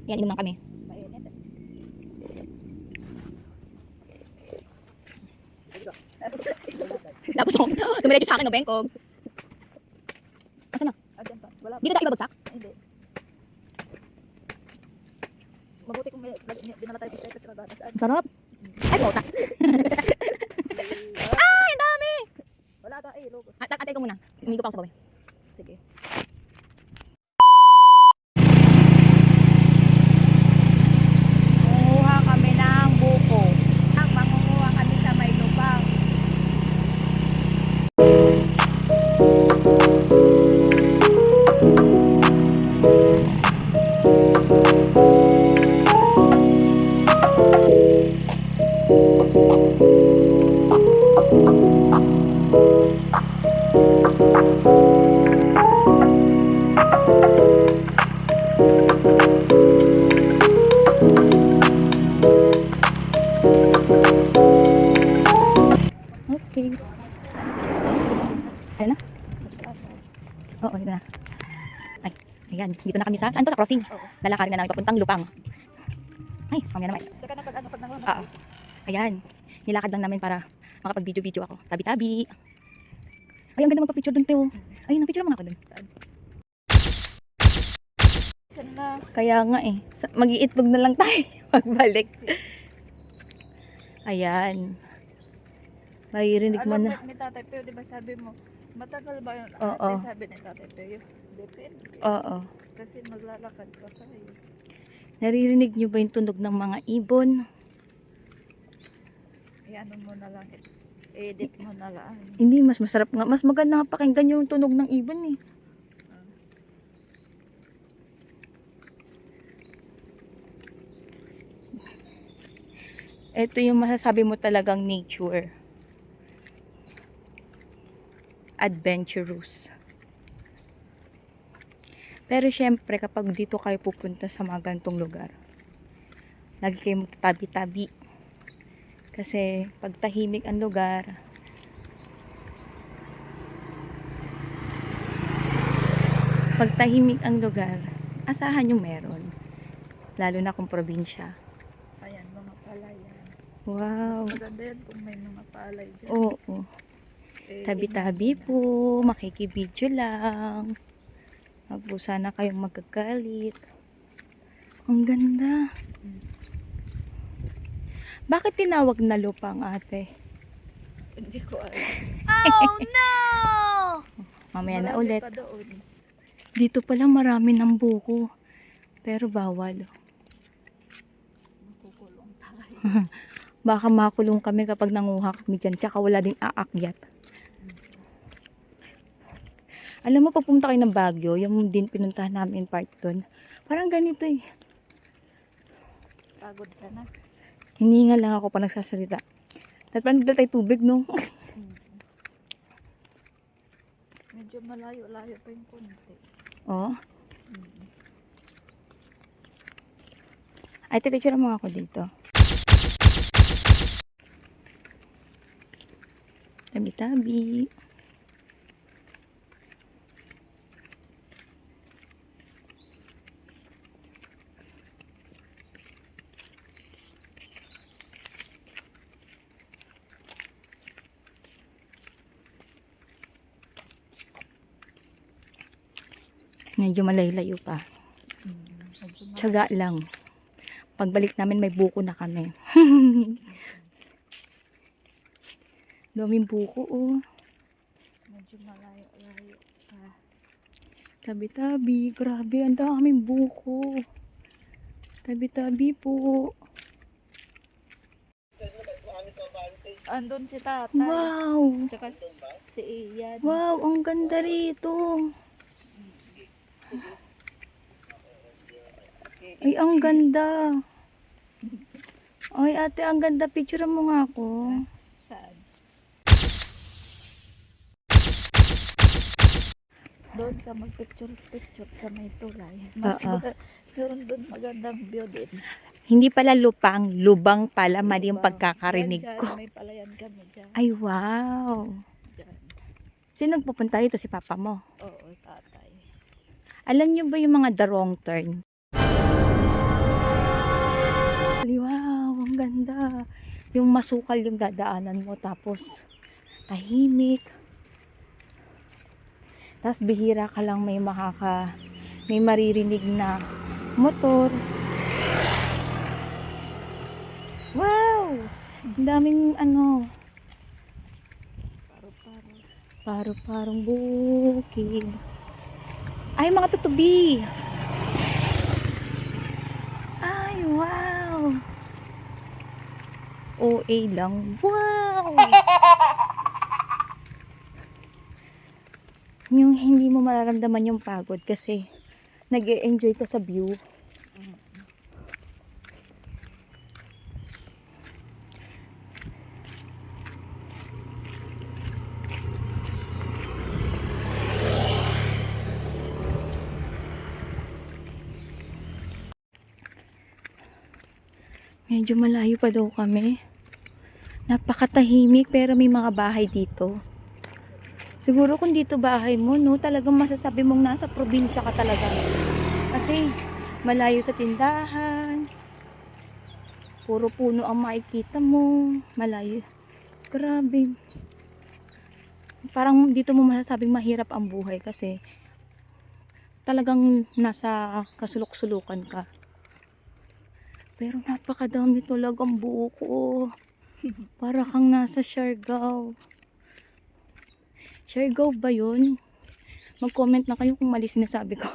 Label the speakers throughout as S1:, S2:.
S1: Yan, inom lang kami. Tapos dumiretso sa akin, no, bengkog. Asan na? Dito tayo babagsak?
S2: Hindi. Mabuti kung may dinala tayo sa ito.
S1: Ang sarap. Ay, puta. Ay, ang dami!
S2: Wala ka eh, logo.
S1: Atay ko muna. Hindi ko pa ako sa bawi.
S2: Sige. Mangunguha kami ng buko. Ang mangunguha kami sa may lubang.
S1: Okay. Ano na? Oo, dito na. Ay, ayan. Dito na kami sa, ano to, crossing. Lalakarin na namin papuntang Lupang. Ay, mamaya naman.
S2: Tsaka na pag nangunguha.
S1: Oo. Ayan. Nilakad lang namin para makapag-video-video ako. Tabi-tabi. Ay, ang ganda magpa-picture dun, Teo. Ay, na-picture mo nga ako dun.
S2: Saan na?
S1: Kaya nga eh. Mag-iitlog na lang tayo. Magbalik. Ayan. Maririnig mo na.
S2: Alam ni Tatay Peo, di ba sabi mo, matagal ba yun?
S1: Oo.
S2: Sabi ni Tatay Peo, depende.
S1: Oo.
S2: Kasi maglalakad pa tayo.
S1: Naririnig nyo ba yung tunog ng mga ibon?
S2: Iano mo na lang. Edit mo na lang.
S1: Hindi, mas masarap nga. Mas maganda nga pakinggan yung tunog ng ibon eh. Ito yung masasabi mo talagang nature. Adventurous. Pero syempre, kapag dito kayo pupunta sa mga ganitong lugar, lagi kayo magtabi-tabi. Kasi pag tahimik ang lugar, asahan yung meron. Lalo na kung probinsya.
S2: Ayan, mga palayan.
S1: Wow.
S2: Mas maganda yan kung may mga palay dyan.
S1: Oo. Tabi-tabi po, makikibidyo lang. Wag po sana kayong magkagalit. Ang ganda. Bakit tinawag na Lupang, ate?
S2: Hindi ko alam.
S1: Oh no! Mamaya na ulit.
S2: Pa doon.
S1: Dito pala marami ng buko. Pero bawal.
S2: Makukulong tayo.
S1: Baka makulong kami kapag nanguha kami dyan. Tsaka wala ding aakyat. Alam mo, pag pumunta kayo ng Baguio, yung din pinuntahan namin part doon. Parang ganito eh.
S2: Pagod ka na.
S1: Hininga lang ako pa nagsasalita. Tapos parang nagdala tayo tubig, no?
S2: Medyo malayo-layo pa yung konti.
S1: Oh. Ay, picture mo ako dito. Tabi-tabi. Medyo malayo-layo pa. Tiyaga lang. Pagbalik namin may buko na kami. Daming buko oh.
S2: Medyo malayo-layo pa.
S1: Tabi-tabi. Grabe, ang daming buko. Tabi-tabi po.
S2: Andun si Tatay.
S1: Wow!
S2: Tsaka si Ian.
S1: Wow, ang ganda rito. Ay, ang ganda. Ay, ate, ang ganda. Picture mo nga ako.
S2: Saan? Doon ka magpicture-picture sa may tulay. Meron doon magandang view din.
S1: Hindi pala Lupang, Lubang pala. Mali yung pagkakarinig
S2: Yan,
S1: ko.
S2: may palayan kami dyan.
S1: Ay, wow.
S2: Dyan.
S1: Sino nagpupunta dito? Si papa mo?
S2: Oo, Tatay.
S1: Alam niyo ba yung mga the wrong turn? yung masukal yung dadaanan mo, tapos tahimik. Tapos bihira ka lang may maririnig na motor. Wow! Ang daming
S2: Paro-paro.
S1: paro-parong bukid. Ay, mga tutubi! Ay, wow! OA lang. Wow! Yung hindi mo mararamdaman yung pagod kasi nag-e-enjoy ka sa view. Medyo malayo pa daw kami. Napakatahimik pero may mga bahay dito. Siguro kung dito bahay mo, no, talagang masasabi mong nasa probinsya ka talaga. Kasi malayo sa tindahan. Puro puno ang makikita mo. Malayo. Grabe. Parang dito mo masasabing mahirap ang buhay kasi talagang nasa kasulok-sulukan ka. Pero napakadami talagang buko. Para kang nasa Siargao. Siargao ba yun? Mag-comment na kayo kung mali sinasabi ko.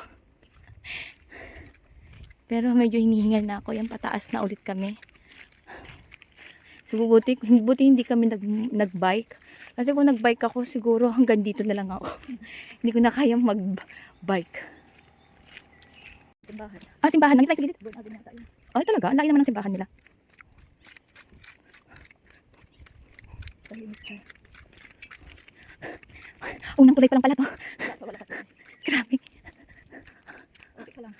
S1: Pero medyo hinihingal na ako. Yan, pataas na ulit kami. So, buti hindi kami nag-bike. Kasi kung nag-bike ako, siguro hanggang dito na lang ako. Hindi ko na kayang mag-bike.
S2: Simbahan.
S1: Ah, simbahan. Nangit lang sa gilid.
S2: Doon agad na tayo.
S1: Ay, talaga? Ang laki naman ng simbahan nila.
S2: Tahimik ka.
S1: Unang tulay pa lang pala to.
S2: Wala ka.
S1: Grabe.
S2: Okay ka lang.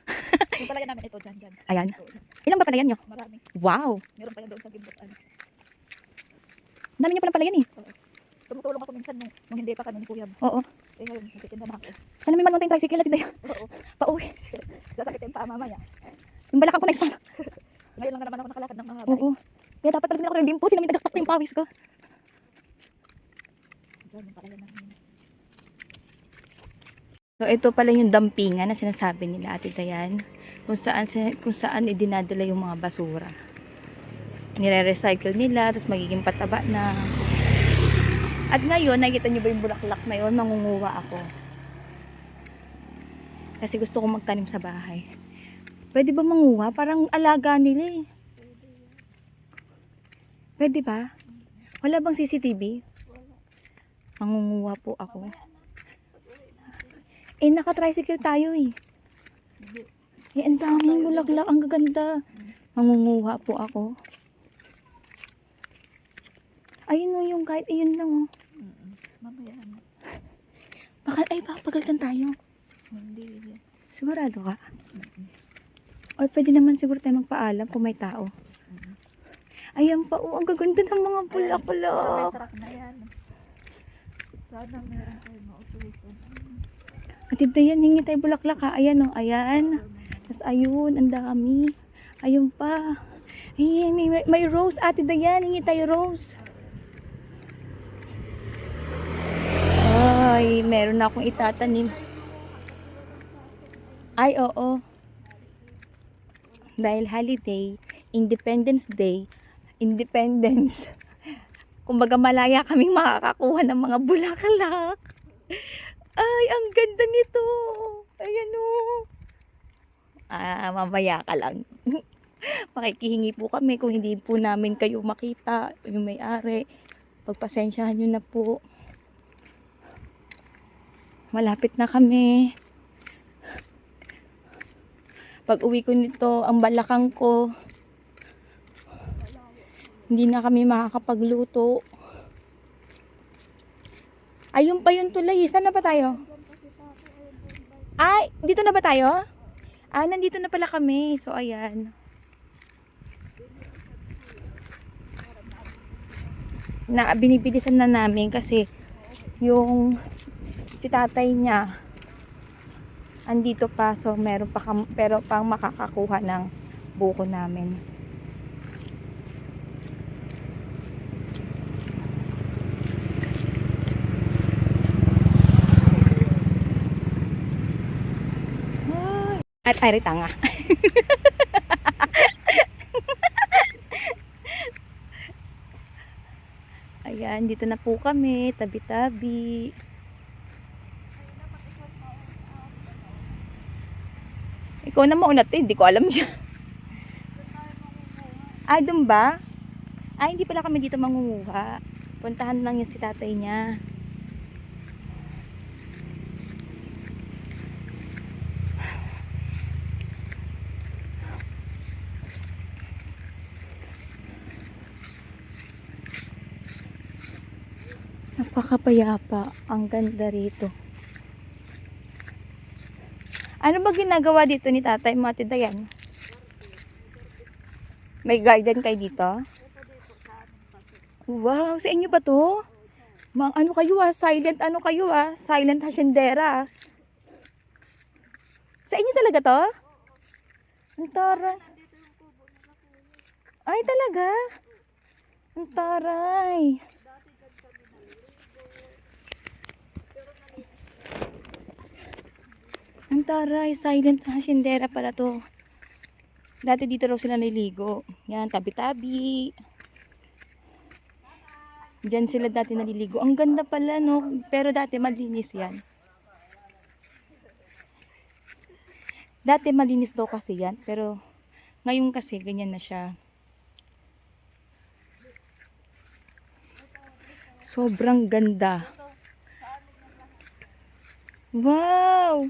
S2: Yung palayan namin ito, dyan.
S1: Ayan.
S2: Oo,
S1: Ilang ba palayan nyo?
S2: marami.
S1: Wow!
S2: Meron pa yan doon sa Gimbutan.
S1: Ang dami nyo palang palayan eh.
S2: Tumutulong ako minsan nung hindi pa kami ni Kuya.
S1: Oo.
S2: Eh ngayon, nagtitinda na ako.
S1: Sana may mag-mountain tricycle natin tayo.
S2: Oo.
S1: Pauwi.
S2: Sasakit yung paa mamaya.
S1: Yung balakang ko na expand.
S2: Ngayon lang naman ako nakalakad ng mahaba.
S1: Oo. Kaya dapat pala din ako yung limpo. Tinamit nagkakap yung pawis ko.
S2: Diyan yung palayan namin.
S1: So, ito pala yung dampingan na sinasabi nila Ate Dayan. Kung saan idinadala yung mga basura. Nire-recycle nila, tapos magiging pataba na. At ngayon, nakikita nyo ba yung bulaklak na yun? Mangunguha ako. Kasi gusto kong magtanim sa bahay. Pwede ba manguha? Parang alaga nila eh. Pwede ba? Wala bang CCTV? Mangunguha po ako. Eh, naka-tricycle tayo eh. Eh, ang daming bulaklak. Ang gaganda. Mangunguha po ako. Ayun o yung kahit ayun lang o.
S2: Mamaya na.
S1: Baka, ay, papagalitan tayo.
S2: Hindi.
S1: Sigurado ka? Or pwede naman siguro tayo magpaalam kung may tao. Ayan pa o. Ang gaganda ng mga
S2: May
S1: bulaklak.
S2: truck na yan. Sana meron tayo mautusan.
S1: Ate Dayan, hingi tayo bulaklak ha. Ayan o. Ayan. Tapos ayun. Ang dami. Ayun pa. Ayan, may rose. Ate Dayan, hingi tayo rose. Ay, meron na akong itatanim. Ay, oo. Dahil holiday, Independence Day, Independence. Kumbaga malaya kaming makakakuha ng mga bulaklak. Ay, ang ganda nito. Ayan o. Mamaya ka lang. Makikihingi po kami kung hindi po namin kayo makita, yung may-ari. Pagpasensyahan nyo na po. Malapit na kami. Pag uwi ko nito, ang balakang ko, hindi na kami makakapagluto. Ayun pa yung tulay. Saan na ba tayo? Ay, dito na ba tayo? Ah, nandito na pala kami. So, ayan. Binibilisan na namin kasi yung si tatay niya andito pa, so meron pa pero pang makakakuha ng buko namin. At ay, tanga. Ayan, dito na po kami, tabi-tabi. Ikaw na mauna, hindi ko alam siya. Ay, dun ba? Ay, hindi pala kami dito mangunguha. Puntahan lang yung si tatay niya. Napakapayapa. Ang ganda rito. Ano ba ginagawa dito ni tatay mo, Ate Dayan? May garden kayo dito? Wow, sa inyo ba to? Ano kayo silent ano kayo silent hasyendera. Sa inyo talaga to? Ang tara. Ay talaga? Ang taray. Ang taray, silent hasyendera pala to. Dati dito raw sila naliligo. Yan, tabi-tabi. Diyan sila dati naliligo. Ang ganda pala, no? Pero dati malinis yan. Dati malinis daw kasi yan. Pero ngayon kasi ganyan na siya. Sobrang ganda. Wow!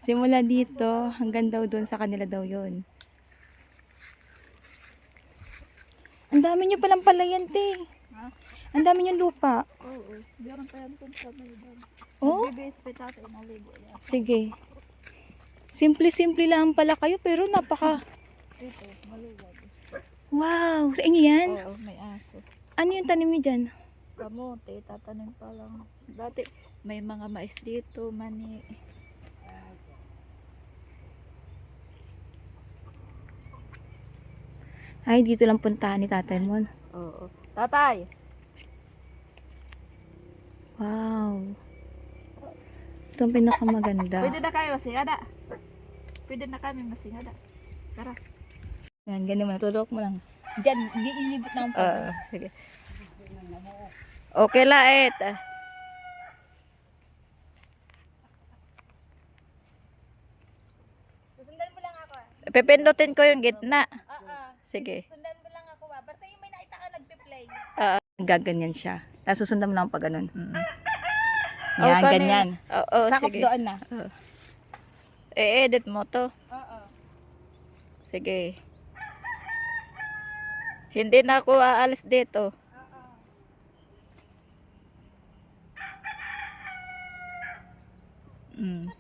S1: Simula dito, hanggang daw doon sa kanila daw yon. Ang dami nyo palang palayan, te.
S2: Ha?
S1: Ang dami nyo lupa.
S2: Oo. Meron pa yan kung sa may doon.
S1: Oh?
S2: Nagbibihis pa tatay naligo yan.
S1: Sige. Simple-simple lang pala kayo, pero napaka...
S2: Ito, maluwag.
S1: Wow! Sa inyo yan?
S2: Oo, may aso.
S1: Ano yung tanim nyo dyan?
S2: Kamote, tatanim pa lang. Dati, may mga mais dito, mani.
S1: Ay, dito lang puntahan ni tatay mo.
S2: Oo. Tatay!
S1: Wow! Ito ang pinakamaganda.
S2: Pwede na kayo masingada. Pwede na kami masingada. Tara.
S1: Yan, ganyan mo. Natulog mo lang. Diyan, iilibot na ako.
S2: Sige. Okay laet.
S1: Susundan mo lang ako.
S2: Pipindutin ko yung gitna.
S1: Oo.
S2: Sige.
S1: Sundan mo lang ako Basta yung may nakita ka nagpe-play.
S2: Oo.
S1: Gaganyan siya. Tapos susundan mo lang pa ganun.
S2: Oh,
S1: Yan,
S2: kanin.
S1: ganyan.
S2: Oo,
S1: Sakop
S2: sige.
S1: doon na.
S2: I-edit mo to.
S1: Oo.
S2: Sige. Hindi na ako aalis dito. Mm.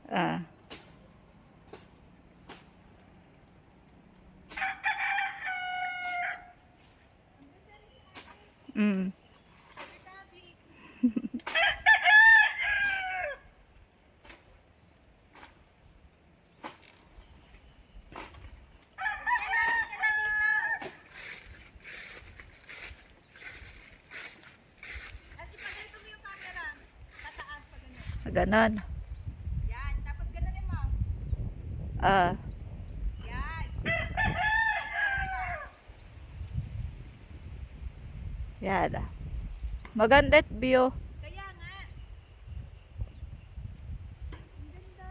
S2: Ah. Mm. Ganon.
S1: Yan. Tapos ganunin mo.
S2: Ah.
S1: Yan.
S2: Yan. Maganda at view.
S1: Kaya nga. Ang ganda.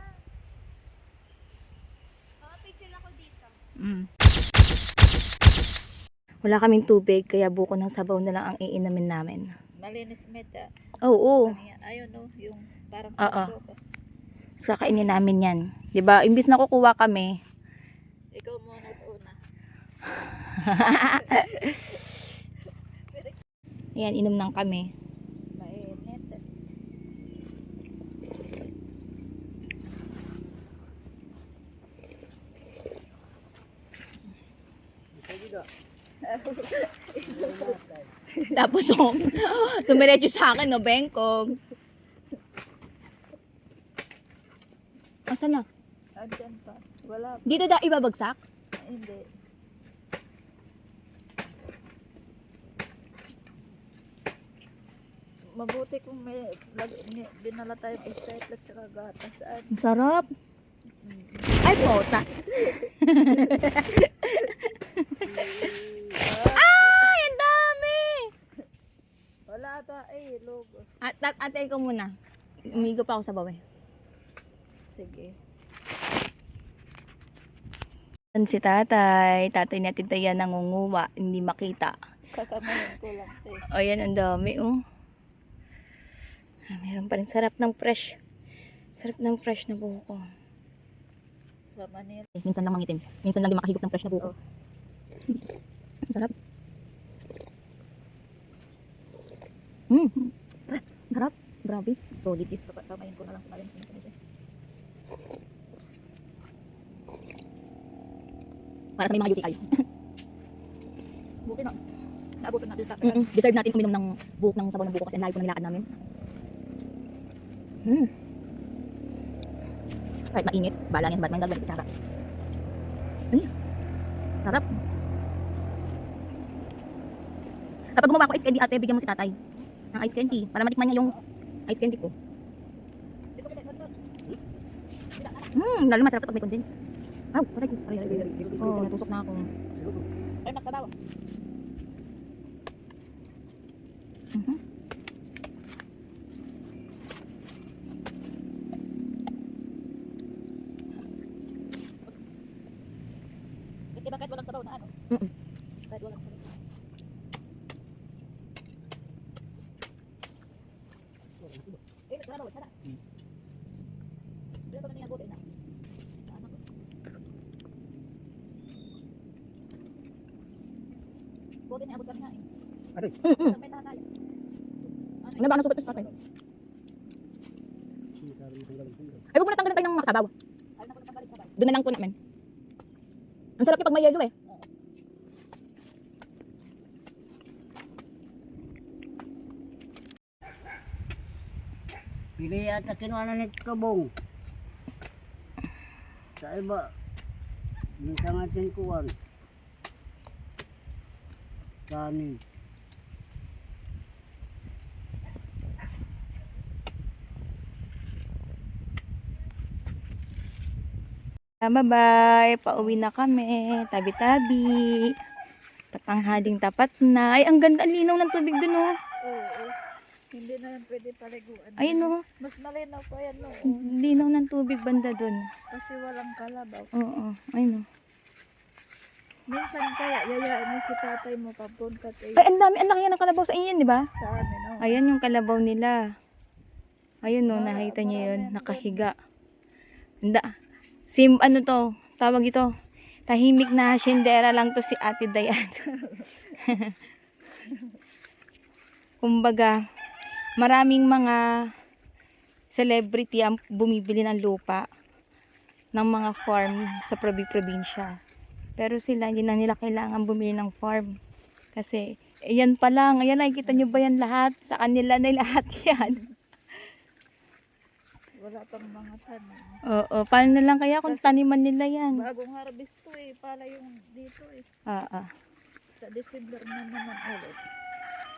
S1: Picture ako dito.
S2: Mm.
S1: Wala kaming tubig, kaya buko ng sabaw na lang ang iinamin namin.
S2: Malinis meta.
S1: Oo.
S2: Ayun no, yung parang
S1: Oo.
S2: sandok.
S1: Kakainin namin yan. 'Di ba? Imbis na kukuha kami.
S2: Ikaw muna at una.
S1: Ayan, inom lang kami.
S2: Mainit.
S1: Tapos tumiretso sa akin, no, bengkong. Asa na?
S2: andyan pa. Wala pa.
S1: Dito ibabagsak?
S2: Hindi. Mabuti kung dinala tayong isip at saka gatas.
S1: Ang sarap. Ay, pota. Ay, ang dami!
S2: Wala ata logo.
S1: Ate ko muna. Umigo pa ako sa bawe.
S2: Sige.
S1: Si tatay. Tatay natin tayo nangunguwa. Hindi makita.
S2: Kakamayan ko lang.
S1: Ayan, ang dami, oh. Meron pa rin. Sarap ng fresh. Sarap ng fresh na buko.
S2: Sa Manila.
S1: Minsan lang mangitim. Minsan lang di makahigop ng fresh na buko. Sarap. Sarap. Grabe. Solid it.
S2: Kamayan ko na lang. Kamayan sa Manila.
S1: Para sa may mga UTI.
S2: Buti na. Naabutan natin sa
S1: Deserve natin uminom ng buhok ng sabaw ng buko kasi ang layo po ng nilakad namin. Kahit mainit, bala yan, ba't may dagdag kutsara. Ay, sarap. Kapag gumawa ko ice candy ate, bigyan mo si tatay ng ice candy para matikman niya yung ice candy ko. Lalo masarap ito pag may condense. Aray ko. Oh, natusok na ako.
S2: Ay, magsabaw. Diba kahit walang sabaw na ano? Kahit walang sabaw. Nagsabaw, sana. Bila ko na niya buti na. Ano ko? Buti niya abot kami na
S3: Aray.
S2: May tatay.
S1: Ano ba ang nasugat sa tatay? Ay, huwag mo na tanggalin tayo ng makasabaw.
S2: Ay, naku, natanggalin sabay.
S1: Doon na lang po namin. Ang sarap yung pag may yelo eh.
S3: Pili at kinuha na ni Kabong. Sa iba, minsan natin kuwan. Kanin.
S1: Bye-bye. Pauwi na kami. Tabi-tabi. Patanghaling tapat na. Ay, ang ganda. Ang linaw ng tubig dun, oh.
S2: Oo. Hindi na yan pwede paliguan.
S1: Ayun, oh.
S2: Mas malinaw pa yan, no?
S1: Linaw ng tubig banda dun.
S2: Kasi walang kalabaw.
S1: Oo. Ayun, oh.
S2: Minsan kaya yayain mo si tatay mo papunta tayo
S1: Ay, ang dami. Ang laki yan ng kalabaw sa inyo, di ba?
S2: sa amin, no?
S1: Ayan yung kalabaw nila. Ayun, no. Nakita niyo yun. Nakahiga. Ano to? Tawag ito. Tahimik na hasyendera lang to si Ate Dayan. Kumbaga, maraming mga celebrity ang bumibili ng lupa ng mga farm sa probinsya. Pero sila, hindi na nila kailangan bumili ng farm. Kasi, ayan pa lang. Ayan, nakikita nyo ba yan lahat? Sa kanila na lahat yan.
S2: Wala pang mga tanim.
S1: Oo, paano na lang kaya kung taniman nila yan?
S2: Bagong harvest to pala yung dito Sa December na naman ulit.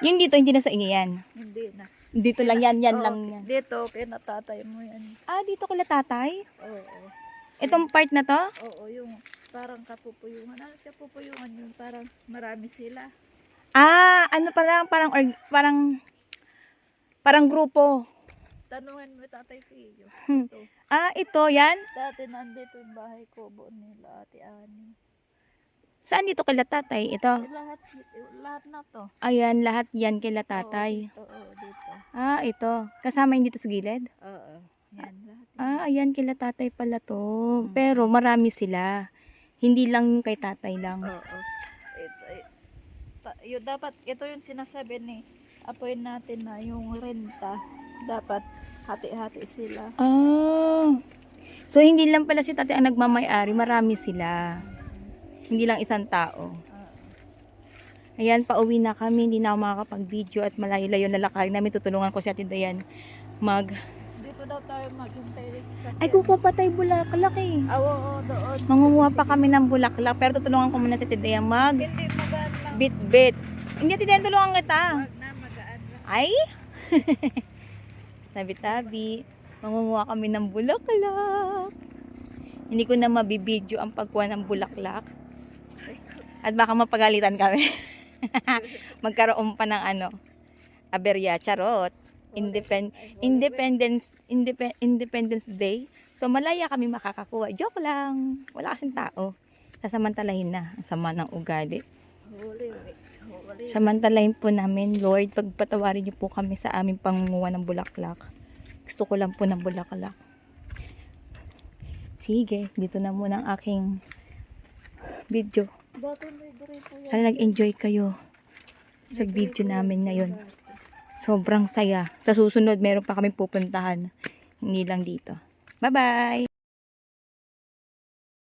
S1: Yung dito, hindi na sa inyo yan.
S2: Hindi na.
S1: Dito lang yan, yan lang yan.
S2: Dito, kinatatay mo yan.
S1: Dito kala tatay?
S2: Oo.
S1: Itong part na to?
S2: Oo, yung parang kapupuyungan. Ano kapupuyungan yung parang marami sila.
S1: Ano pala, parang grupo.
S2: Tanungan mo tatay Pio. Ito.
S1: Ito, yan?
S2: Dati nandito yung bahay ko, buo nila, Ate Ani.
S1: Saan dito kala tatay? Ito.
S2: Lahat na to.
S1: Ayan, lahat yan kila tatay.
S2: Oo, dito.
S1: Ito. Kasama yung dito sa gilid?
S2: Oo. Yan, lahat.
S1: Ayan kila tatay pala to. Pero marami sila. Hindi lang yung kay tatay lang.
S2: Oo. Yun, dapat, ito yung sinasabi ni apoy natin na yung renta. Dapat hati-hati sila.
S1: So hindi lang pala si tatay ang nagmamay-ari. Marami sila. Hindi lang isang tao. Ayan, pauwi na kami. Hindi na ako makakapag-video at malayo-layo na lakarin namin. Tutulungan ko si Ate Dayan
S2: Dito daw tayo maghintay rin sa
S1: Ay, kukuha pa tayo bulaklak eh.
S2: Oo, doon.
S1: Mangunguha pa kami ng bulaklak. Pero tutulungan ko muna si Tidea mag
S2: Hindi magaan lang.
S1: bit-bit. Hindi, Tidea, tulungan kita.
S2: Wag na, magaan lang.
S1: Ay! Tabi-tabi. Mangunguha kami ng bulaklak. Hindi ko na mabibidyo ang pagkuha ng bulaklak. At baka mapagalitan kami. Magkaroon pa ng aberya, charot. Independence Day. So malaya kami makakakuha. Joke lang. Wala kasing tao. Sasamantalahin na. Ang sama ng ugali.
S2: Huli.
S1: Samantalahin po namin, Lord, pagpatawarin niyo po kami sa aming pangunguha ng bulaklak. Gusto ko lang po ng bulaklak. Sige, dito na muna ang aking video. Sana nag-enjoy kayo sa video namin ngayon. Sobrang saya. Sa susunod, meron pa kami pupuntahan. Hindi lang dito. Bye-bye!